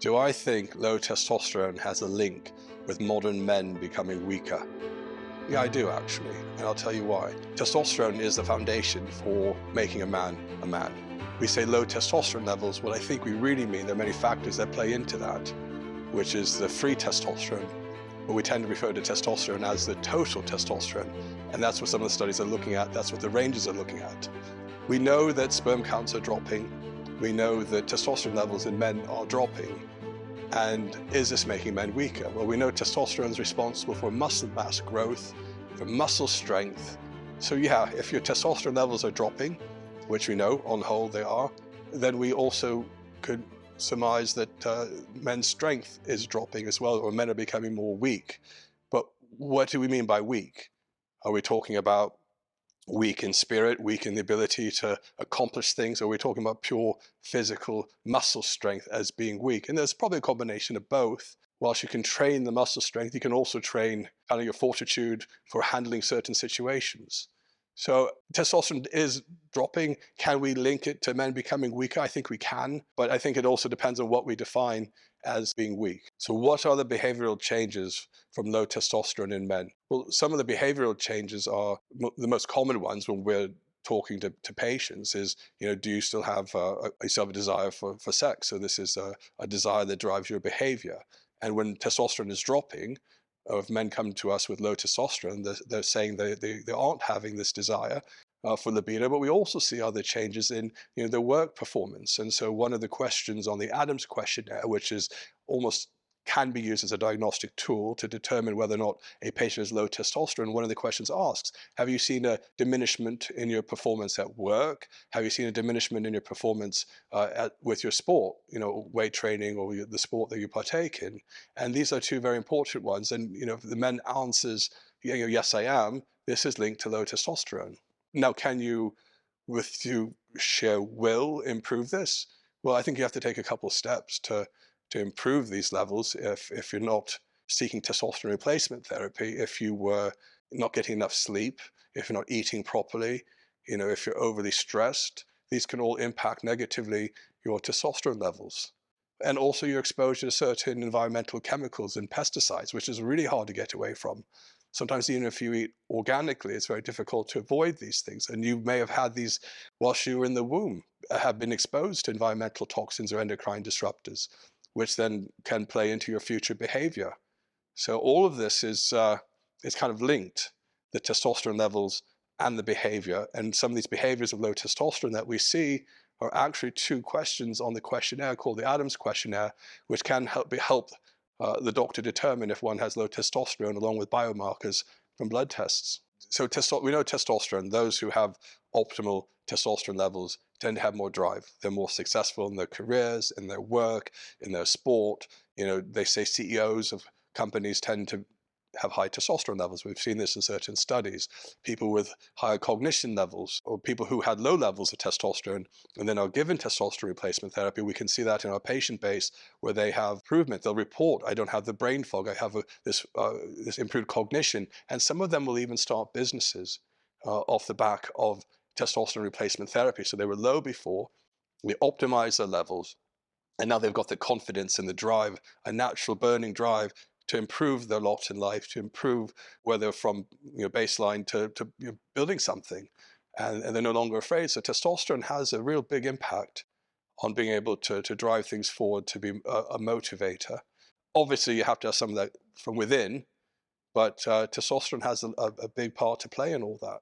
Do I think low testosterone has a link with modern men becoming weaker? Yeah, I do actually, and I'll tell you why. Testosterone is the foundation for making a man a man. We say low testosterone levels, what I think we really mean, there are many factors that play into that, which is the free testosterone, but we tend to refer to testosterone as the total testosterone, and that's what some of the studies are looking at, that's what the ranges are looking at. We know that sperm counts are dropping, we know that testosterone levels in men are dropping, and is this making men weaker? Well, we know testosterone is responsible for muscle mass growth, for muscle strength. So yeah, if your testosterone levels are dropping, which we know on the whole they are, then we also could surmise that men's strength is dropping as well, or men are becoming more weak. But what do we mean by weak? Are we talking about weak in spirit, weak in the ability to accomplish things? Or are we talking about pure physical muscle strength as being weak? And there's probably a combination of both. Whilst you can train the muscle strength, you can also train kind of your fortitude for handling certain situations. So testosterone is dropping. Can we link it to men becoming weaker? I think we can, but I think it also depends on what we define as being weak. So what are the behavioral changes from low testosterone in men? Well, some of the behavioral changes are the most common ones when we're talking to patients is, do you still have a desire for sex? So this is a desire that drives your behavior. And when testosterone is dropping, or if men come to us with low testosterone, they're saying they aren't having this desire for libido, but we also see other changes in their work performance. And so one of the questions on the Adams questionnaire, which is almost can be used as a diagnostic tool to determine whether or not a patient has low testosterone, one of the questions asks, have you seen a diminishment in your performance at work? Have you seen a diminishment in your performance with your sport, weight training or the sport that you partake in? And these are two very important ones. And if the man answers, yes, I am, this is linked to low testosterone. Now, can you, with sheer will, improve this? Well, I think you have to take a couple of steps to improve these levels if you're not seeking testosterone replacement therapy, if you were not getting enough sleep, if you're not eating properly, if you're overly stressed. These can all impact negatively your testosterone levels. And also your exposure to certain environmental chemicals and pesticides, which is really hard to get away from. Sometimes even if you eat organically, it's very difficult to avoid these things. And you may have had these whilst you were in the womb, have been exposed to environmental toxins or endocrine disruptors, which then can play into your future behavior. So all of this is kind of linked, the testosterone levels and the behavior. And some of these behaviors of low testosterone that we see are actually two questions on the questionnaire called the Adams questionnaire, which can help the doctor determine if one has low testosterone along with biomarkers from blood tests. So we know testosterone, those who have optimal testosterone levels tend to have more drive. They're more successful in their careers, in their work, in their sport. They say CEOs of companies tend to have high testosterone levels. We've seen this in certain studies. People with higher cognition levels, or people who had low levels of testosterone and then are given testosterone replacement therapy, we can see that in our patient base where they have improvement. They'll report, I don't have the brain fog, I have this improved cognition. And some of them will even start businesses off the back of testosterone replacement therapy. So they were low before, we optimize their levels, and now they've got the confidence and the drive, a natural burning drive to improve their lot in life, to improve whether from baseline to building something, and they're no longer afraid. So testosterone has a real big impact on being able to drive things forward, to be a motivator. Obviously, you have to have some of that from within, but testosterone has a big part to play in all that.